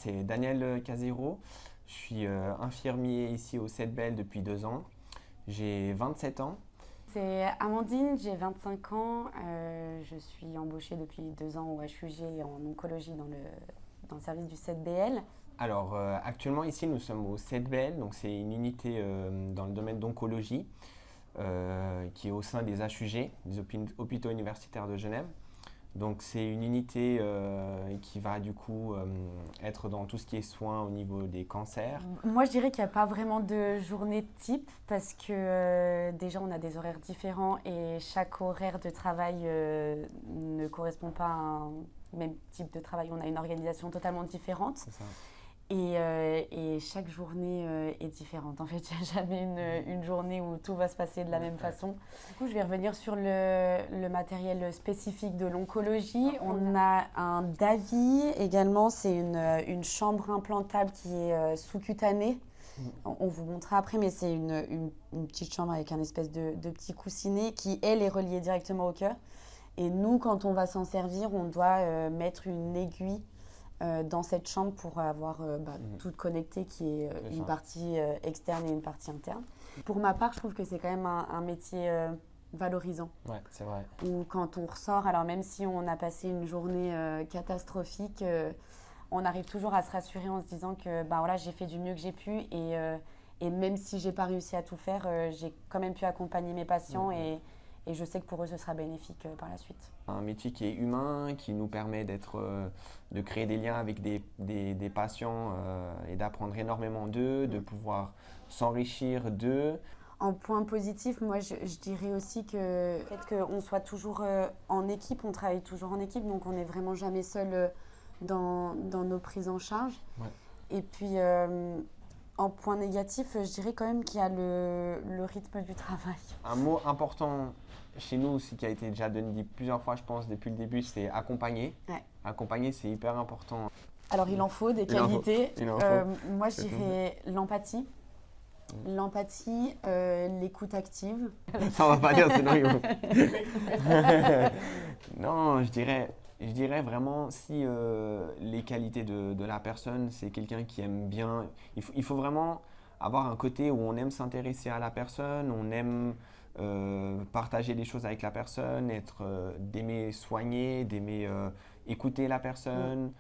c'est Daniel Casero. Je suis infirmier ici au CEDBL depuis 2 ans. J'ai 27 ans. C'est Amandine, j'ai 25 ans. Je suis embauchée depuis 2 ans au HUG en oncologie dans le service du CEDBL. Alors actuellement ici nous sommes au CEDBL, donc c'est une unité dans le domaine d'oncologie qui est au sein des HUG, des hôpitaux universitaires de Genève. Donc c'est une unité qui va du coup être dans tout ce qui est soins au niveau des cancers. Moi, je dirais qu'il n'y a pas vraiment de journée type parce que déjà, on a des horaires différents et chaque horaire de travail ne correspond pas à un même type de travail. On a une organisation totalement différente. C'est ça. Et chaque journée est différente. En fait, il n'y a jamais une journée où tout va se passer de la même façon. Du coup, je vais revenir sur le matériel spécifique de l'oncologie. On a un DAVI également, c'est une chambre implantable qui est sous-cutanée. On vous montrera après, mais c'est une petite chambre avec un espèce de petit coussinet qui, elle, est reliée directement au cœur. Et nous, quand on va s'en servir, on doit mettre une aiguille dans cette chambre pour avoir tout connecté, qui est une partie externe et une partie interne. Pour ma part, je trouve que c'est quand même un métier valorisant. Ouais, c'est vrai. Où quand on ressort, alors même si on a passé une journée catastrophique, on arrive toujours à se rassurer en se disant que voilà, j'ai fait du mieux que j'ai pu et même si j'ai pas réussi à tout faire, j'ai quand même pu accompagner mes patients et je sais que pour eux, ce sera bénéfique par la suite. Un métier qui est humain, qui nous permet de créer des liens avec des patients et d'apprendre énormément d'eux, de pouvoir s'enrichir d'eux. En point positif, moi, je dirais aussi que le fait qu'on soit toujours en équipe, on travaille toujours en équipe, donc on n'est vraiment jamais seul dans nos prises en charge. Ouais. Et puis, en point négatif, je dirais quand même qu'il y a le rythme du travail. Un mot important chez nous aussi qui a été déjà donné plusieurs fois, je pense, depuis le début, c'est accompagner. Ouais. Accompagner, c'est hyper important. Alors, il en faut des qualités. Il en faut. Moi, je dirais l'empathie. L'empathie, l'écoute active. Ça, on va pas dire, sinon ils vont... Non, je dirais vraiment si les qualités de la personne, c'est quelqu'un qui aime bien. Il faut vraiment avoir un côté où on aime s'intéresser à la personne, on aime partager des choses avec la personne, d'aimer soigner, d'aimer écouter la personne.